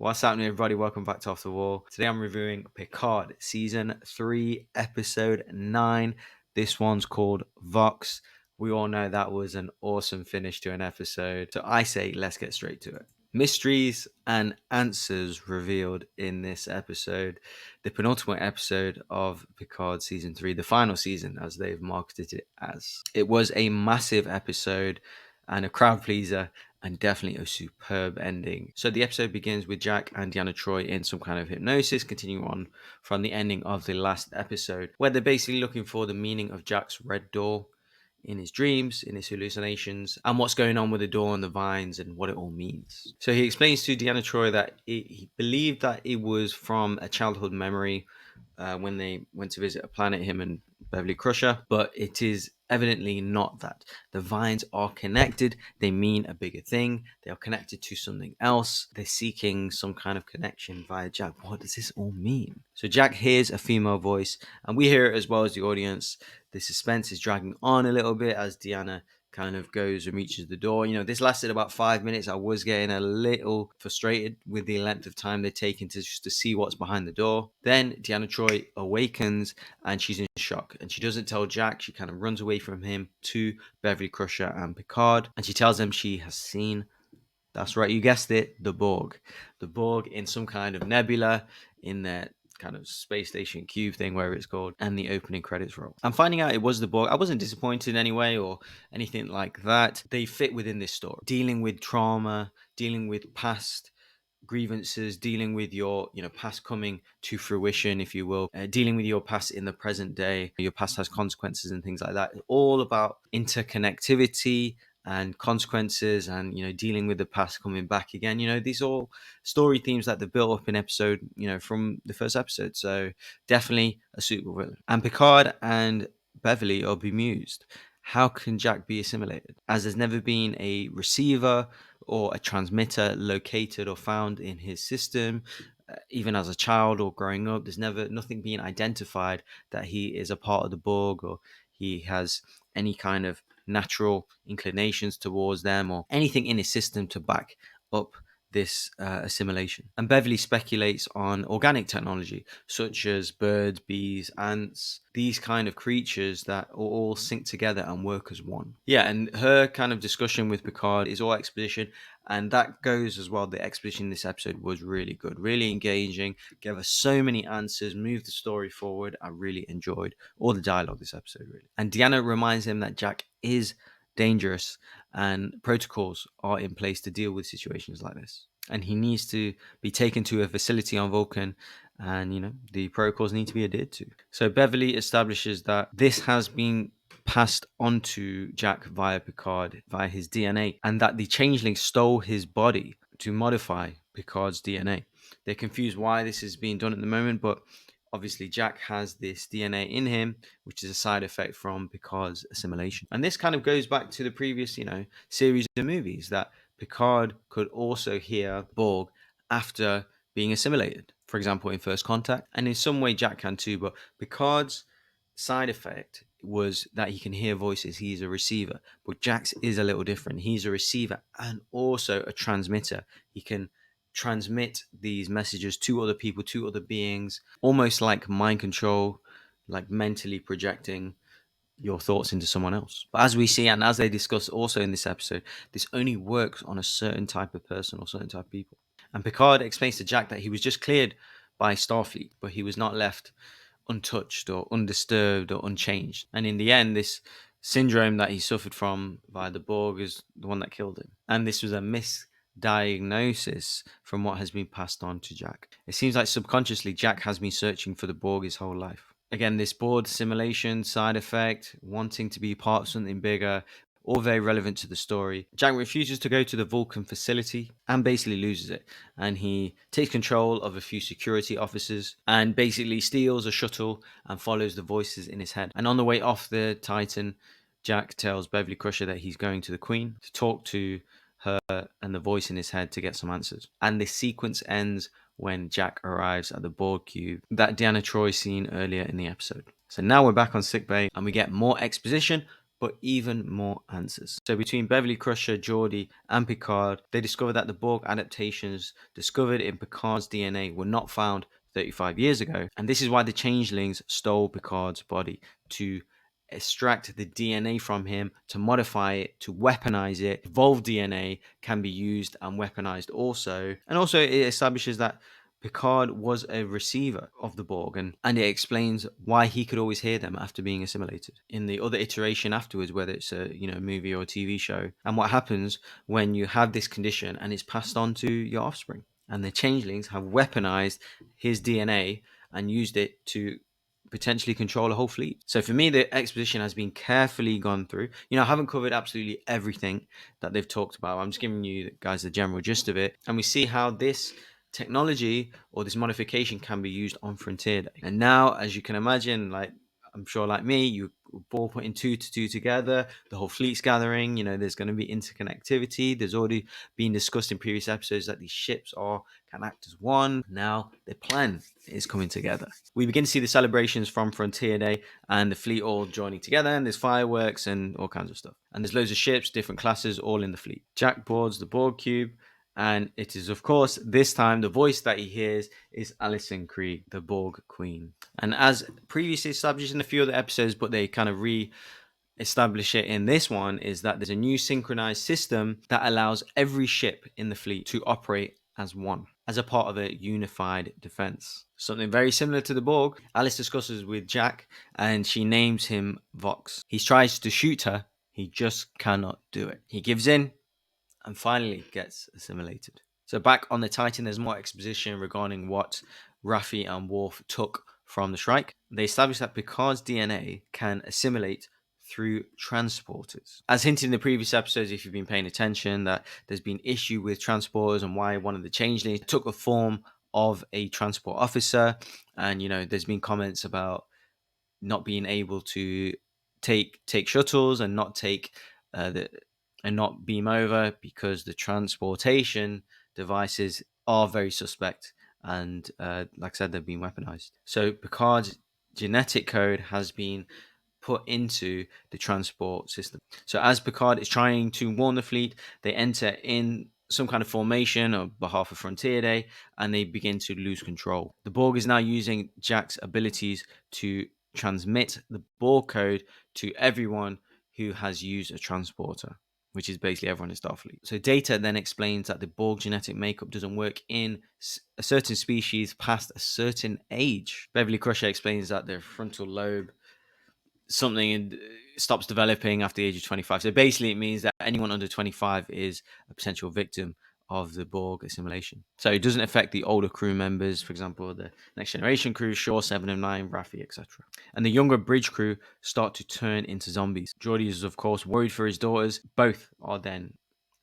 What's happening, everybody? Welcome back to Off the Wall. Today I'm reviewing Picard, Season 3, Episode 9. This one's called Vox. We all know that was an awesome finish to an episode. So I say, let's get straight to it. Mysteries and answers revealed in this episode, the penultimate episode of Picard Season 3, the final season, as they've marketed it as. It was a massive episode and a crowd pleaser, and definitely a superb ending. So the episode begins with Jack and Deanna Troi in some kind of hypnosis, continuing on from the ending of the last episode, where they're basically looking for the meaning of Jack's red door in his dreams, in his hallucinations, and what's going on with the door and the vines and what it all means. So he explains to Deanna Troi that he believed that it was from a childhood memory when they went to visit a planet, him and Beverly Crusher, but it is evidently not that. The vines are connected. They mean a bigger thing. They are connected to something else. They're seeking some kind of connection via Jack. What does this all mean? So Jack hears a female voice, and we hear it as well as the audience. The suspense is dragging on a little bit as Deanna kind of goes and reaches the door. You know, this lasted about 5 minutes. I was getting a little frustrated with the length of time they're taking to just to see what's behind the door. Then Deanna Troi awakens and she's in shock, and she doesn't tell Jack. She kind of runs away from him to Beverly Crusher and Picard, and she tells them she has seen, that's right, you guessed it, the Borg. The Borg in some kind of nebula in their kind of space station cube thing, wherever it's called, and the opening credits roll. I'm finding out it was the Borg. I wasn't disappointed in any way or anything like that. They fit within this story, dealing with trauma, dealing with past grievances, dealing with your past coming to fruition, if you will, dealing with your past in the present day. Your past has consequences and things like that. It's all about interconnectivity and consequences, and dealing with the past coming back again. These are all story themes that they built up in episode from the first episode. So definitely a suitable villain. And Picard and Beverly are bemused. How can Jack be assimilated, as there's never been a receiver or a transmitter located or found in his system? Even as a child or growing up, there's nothing being identified that he is a part of the Borg, or he has any kind of natural inclinations towards them, or anything in his system to back up this assimilation. And Beverly speculates on organic technology, such as birds, bees, ants, these kind of creatures that all sync together and work as one. Yeah, and her kind of discussion with Picard is all exposition, and that goes as well. The exposition in this episode was really good, really engaging, gave us so many answers, moved the story forward. I really enjoyed all the dialogue this episode, really. And Deanna reminds him that Jack is dangerous and protocols are in place to deal with situations like this, and he needs to be taken to a facility on Vulcan, and the protocols need to be adhered to. So Beverly establishes that this has been passed on to Jack via Picard, via his DNA, and that the changeling stole his body to modify Picard's DNA. They're confused why this is being done at the moment, but obviously Jack has this DNA in him, which is a side effect from Picard's assimilation. And this kind of goes back to the previous, series of movies, that Picard could also hear Borg after being assimilated. For example, in First Contact, and in some way Jack can too, but Picard's side effect was that he can hear voices. He's a receiver, but Jack's is a little different. He's a receiver and also a transmitter. He can transmit these messages to other people, to other beings, almost like mind control, like mentally projecting your thoughts into someone else. But as we see, and as they discuss also in this episode, this only works on a certain type of person or certain type of people. And Picard explains to Jack that he was just cleared by Starfleet, but he was not left untouched or undisturbed or unchanged. And in the end, this syndrome that he suffered from via the Borg is the one that killed him. And this was a misdiagnosis from what has been passed on to Jack. It seems like subconsciously Jack has been searching for the Borg his whole life. Again, this Borg simulation side effect, wanting to be part of something bigger, all very relevant to the story. Jack refuses to go to the Vulcan facility and basically loses it. And he takes control of a few security officers and basically steals a shuttle and follows the voices in his head. And on the way off the Titan, Jack tells Beverly Crusher that he's going to the Queen to talk to her and the voice in his head to get some answers. And this sequence ends when Jack arrives at the Borg cube that Deanna Troi seen earlier in the episode. So now we're back on sickbay and we get more exposition, but even more answers. So between Beverly Crusher, Geordi, and Picard, they discovered that the Borg adaptations discovered in Picard's DNA were not found 35 years ago. And this is why the changelings stole Picard's body, to extract the DNA from him, to modify it, to weaponize it. Evolved DNA can be used and weaponized also. And also it establishes that Picard was a receiver of the Borg, and it explains why he could always hear them after being assimilated. In the other iteration afterwards, whether it's a movie or a TV show, and what happens when you have this condition and it's passed on to your offspring. And the changelings have weaponized his DNA and used it to potentially control a whole fleet. So for me, the exposition has been carefully gone through. I haven't covered absolutely everything that they've talked about. I'm just giving you guys the general gist of it. And we see how this technology or this modification can be used on Frontier Day. And now, as you can imagine, like I'm sure like me, you all putting two to two together, the whole fleet's gathering, there's going to be interconnectivity. There's already been discussed in previous episodes that these ships can act as one. Now the plan is coming together. We begin to see the celebrations from Frontier Day and the fleet all joining together, and there's fireworks and all kinds of stuff. And there's loads of ships, different classes, all in the fleet. Jack boards the Borg cube, and it is, of course, this time the voice that he hears is Alison Krieger, the Borg Queen. And as previously established in a few other episodes, but they kind of establish it in this one, is that there's a new synchronized system that allows every ship in the fleet to operate as one, as a part of a unified defense. Something very similar to the Borg. Alice discusses with Jack, and she names him Vox. He tries to shoot her, he just cannot do it. He gives in and finally gets assimilated. So back on the Titan, there's more exposition regarding what Raffi and Worf took from the Shrike. They established that Picard's DNA can assimilate through transporters. As hinted in the previous episodes, if you've been paying attention, that there's been issue with transporters and why one of the changelings took the form of a transport officer. And, there's been comments about not being able to take shuttles and not not beam over because the transportation devices are very suspect, and like I said, they've been weaponized. So Picard's genetic code has been put into the transport system. So as Picard is trying to warn the fleet, they enter in some kind of formation on behalf of Frontier Day, and they begin to lose control. The Borg is now using Jack's abilities to transmit the Borg code to everyone who has used a transporter, which is basically everyone in Starfleet. So Data then explains that the Borg genetic makeup doesn't work in a certain species past a certain age. Beverly Crusher explains that their frontal lobe something stops developing after the age of 25. So basically it means that anyone under 25 is a potential victim of the Borg assimilation. So it doesn't affect the older crew members, for example, the Next Generation crew, Shaw, 7 of 9, Raffi, etc. And the younger bridge crew start to turn into zombies. Geordi is, of course, worried for his daughters. Both are then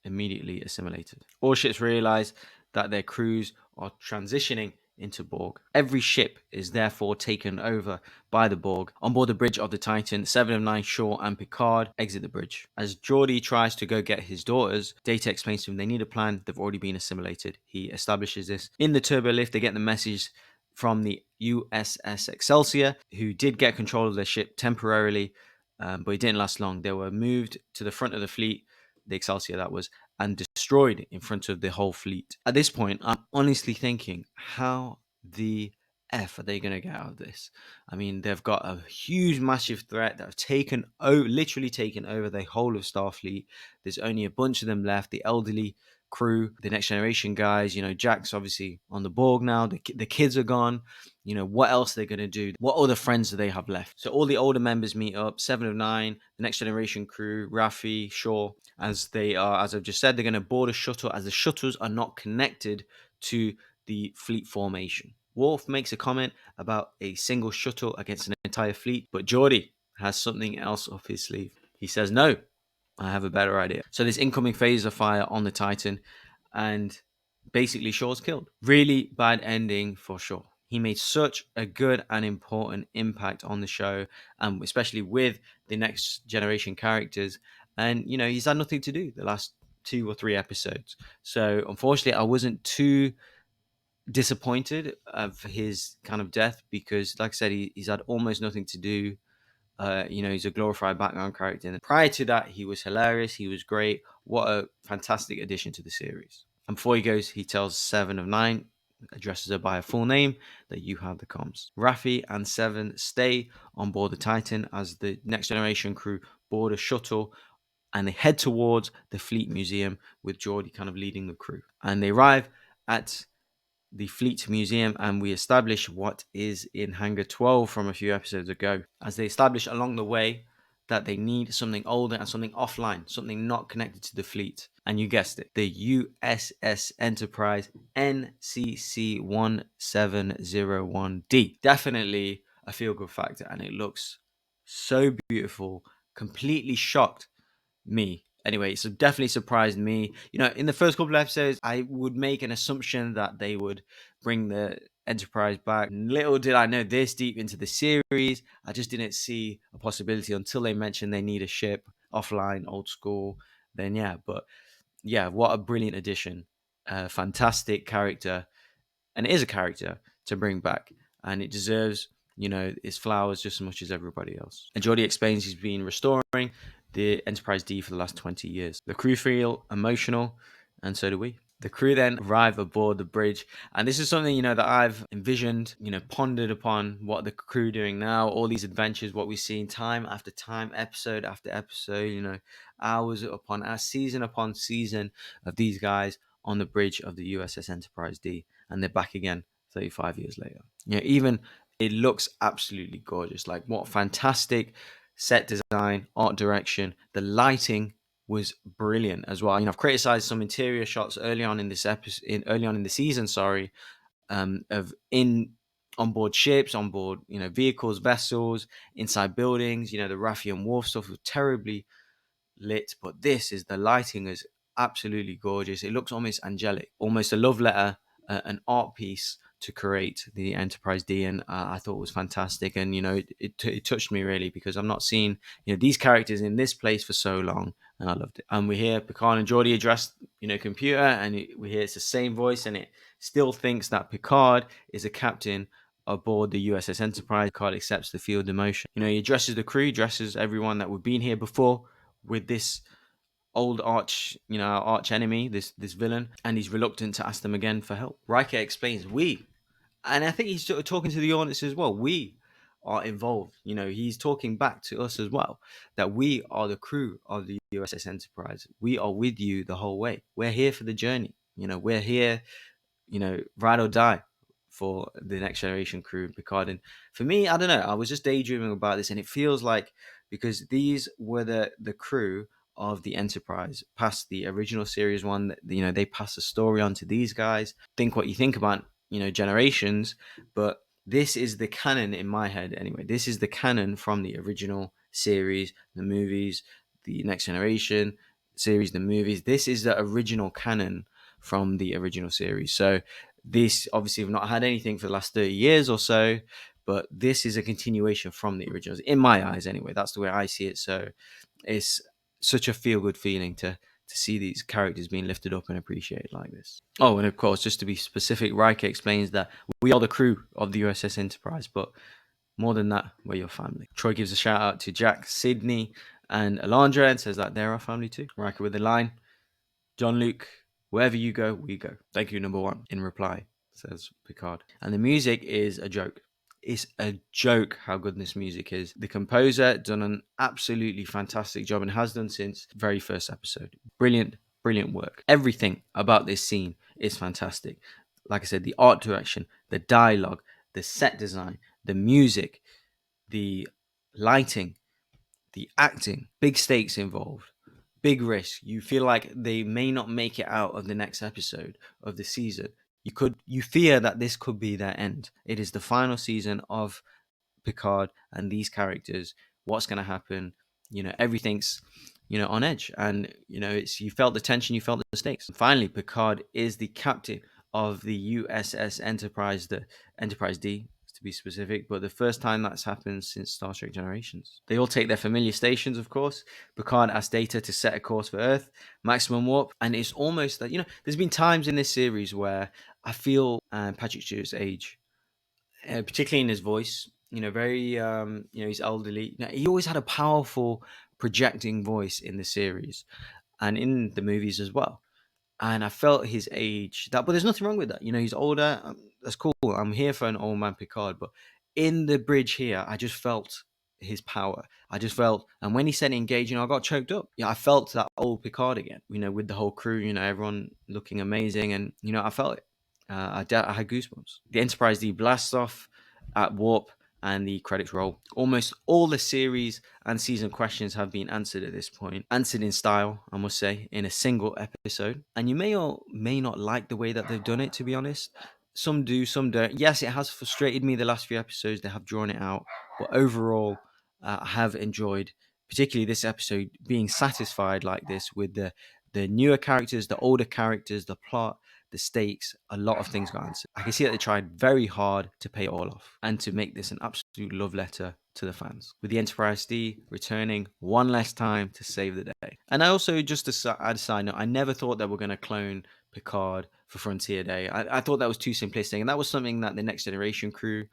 immediately assimilated. All ships realize that their crews are transitioning into Borg. Every ship is therefore taken over by the Borg. On board the bridge of the Titan, 7 of 9, Shaw and Picard exit the bridge. As Geordi tries to go get his daughters, Data explains to him they need a plan. They've already been assimilated. He establishes this. In the turbo lift, they get the message from the USS Excelsior, who did get control of their ship temporarily, but it didn't last long. They were moved to the front of the fleet, the Excelsior that was, and destroyed in front of the whole fleet. At this point, I'm honestly thinking, how the F are they going to get out of this? I mean, they've got a huge, massive threat that have literally taken over the whole of Starfleet. There's only a bunch of them left. The elderly crew, the Next Generation guys, Jack's obviously on the Borg now. The kids are gone. What else are they going to do? What other friends do they have left? So all the older members meet up, 7 of 9, the Next Generation crew, Raffi, Shaw, as I've just said, they're going to board a shuttle, as the shuttles are not connected to the fleet formation. Worf makes a comment about a single shuttle against an entire fleet, but Geordi has something else up his sleeve. He says, no, I have a better idea. So there's incoming phaser fire on the Titan, and basically Shaw's killed. Really bad ending for Shaw. He made such a good and important impact on the show, and especially with the Next Generation characters. And, he's had nothing to do the last 2 or 3 episodes. So unfortunately, I wasn't too disappointed of his kind of death, because like I said, he's had almost nothing to do He's a glorified background character. And prior to that, he was hilarious. He was great. What a fantastic addition to the series. And before he goes, he tells Seven of Nine, addresses her by her full name, that you have the comms. Raffi and Seven stay on board the Titan as the Next Generation crew board a shuttle and they head towards the Fleet Museum with Geordi kind of leading the crew. And they arrive at the Fleet Museum and we establish what is in Hangar 12 from a few episodes ago. As they establish along the way that they need something older and something offline, something not connected to the fleet. And you guessed it, the USS Enterprise NCC 1701D. Definitely a feel-good factor and it looks so beautiful. Completely shocked me. Anyway, so definitely surprised me. In the first couple of episodes, I would make an assumption that they would bring the Enterprise back. Little did I know this deep into the series, I just didn't see a possibility until they mentioned they need a ship offline, old school. Then but what a brilliant addition. Fantastic character, and it is a character to bring back, and it deserves its flowers just as much as everybody else. And Geordi explains he's been restoring the Enterprise D for the last 20 years. The crew feel emotional, and so do we. The crew then arrive aboard the bridge, and this is something that I've envisioned, pondered upon what the crew are doing now, all these adventures, what we've seen time after time, episode after episode, hours upon hours, season upon season of these guys on the bridge of the USS Enterprise D, and they're back again 35 years later. Even it looks absolutely gorgeous. Like, what fantastic set design, art direction. The lighting was brilliant as well. I've criticized some interior shots early on in this episode, early on in the season, of onboard ships, onboard vehicles, vessels, inside buildings. The Raffi and Worf stuff was terribly lit, but the lighting is absolutely gorgeous. It looks almost angelic, almost a love letter, an art piece to create the Enterprise D, and I thought it was fantastic. And it touched me really, because I'm not seeing these characters in this place for so long, and I loved it. And we hear Picard and Geordi address computer, and we hear it's the same voice, and it still thinks that Picard is a captain aboard the USS Enterprise. Picard accepts the field emotion. He addresses the crew, addresses everyone that we've been here before with this old arch enemy, this villain, and he's reluctant to ask them again for help. Riker explains, and I think he's sort of talking to the audience as well. We are involved. He's talking back to us as well, that we are the crew of the USS Enterprise. We are with you the whole way. We're here for the journey. We're here, ride or die for the Next Generation crew, Picard. And for me, I don't know, I was just daydreaming about this, and it feels like, because these were the crew of the Enterprise past the original series one, they pass the story on to these guys. Think what you think about Generations, but this is the canon in my head anyway. This is the canon from the original series, the movies, the Next Generation series, the movies. This is the original canon from the original series. So this, obviously, we've not had anything for the last 30 years or so, but this is a continuation from the originals, in my eyes anyway. That's the way I see it. So it's such a feel-good feeling to see these characters being lifted up and appreciated like this. Oh, and of course, just to be specific, Riker explains that we are the crew of the USS Enterprise, but more than that, we're your family. Troy gives a shout out to Jack, Sydney, and Alondra, and says that they're our family too. Riker with the line, John Luke, wherever you go, we go. Thank you, number one. In reply, says Picard. And the music is a joke. It's a joke how good this music is. The composer done an absolutely fantastic job, and has done since the very first episode. Brilliant, brilliant work. Everything about this scene is fantastic. Like I said, the art direction, the dialogue, the set design, the music, the lighting, the acting, big stakes involved, big risk. You feel like they may not make it out of the next episode of the season. You fear that this could be their end. It is the final season of Picard and these characters. What's going to happen? Everything's on edge, and you felt the tension, you felt the stakes. And finally, Picard is the captain of the USS Enterprise, the Enterprise D to be specific, but the first time that's happened since Star Trek Generations. They all take their familiar stations, of course. Picard asks Data to set a course for Earth, maximum warp, and it's almost that, there's been times in this series where I feel Patrick Stewart's age, particularly in his voice, very he's elderly. He always had a powerful projecting voice in the series and in the movies as well. And I felt his age. But there's nothing wrong with that. He's older. That's cool. I'm here for an old man Picard. But in the bridge here, I just felt his power. I just felt, and when he said engage, I got choked up. Yeah, I felt that old Picard again. With the whole crew. Everyone looking amazing, and I felt it. I had goosebumps. The Enterprise D blasts off at warp, and the credits roll. Almost all the series and season questions have been answered at this point. Answered in style, I must say, in a single episode. And you may or may not like the way that they've done it, to be honest. Some do, some don't. Yes, it has frustrated me the last few episodes. They have drawn it out. But overall, I have enjoyed, particularly this episode, being satisfied like this with the newer characters, the older characters, the plot, the stakes. A lot of things got answered. I can see that they tried very hard to pay it all off and to make this an absolute love letter to the fans, with the Enterprise D returning one last time to save the day. And I also, just to add a side note, I never thought they were going to clone Picard for Frontier Day. I thought that was too simplistic, and that was something that the Next Generation crew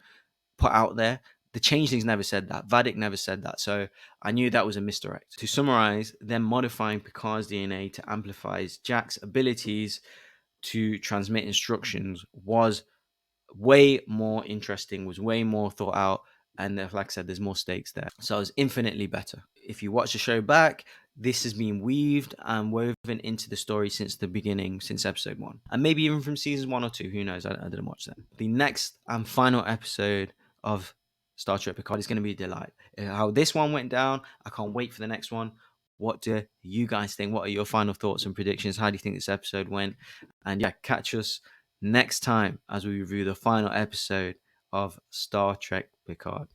put out there. The Changelings never said that. Vadik never said that. So I knew that was a misdirect. To summarize, them modifying Picard's DNA to amplify Jack's abilities to transmit instructions was way more interesting, was way more thought out, and like I said, there's more stakes there. So it's infinitely better. If you watch the show back, this has been weaved and woven into the story since the beginning, since episode 1, and maybe even from seasons 1 or 2. Who knows? I didn't watch that. The next and final episode of Star Trek Picard is going to be a delight. How this one went down, I can't wait for the next one. What do you guys think? What are your final thoughts and predictions? How do you think this episode went? And yeah, catch us next time as we review the final episode of Star Trek Picard.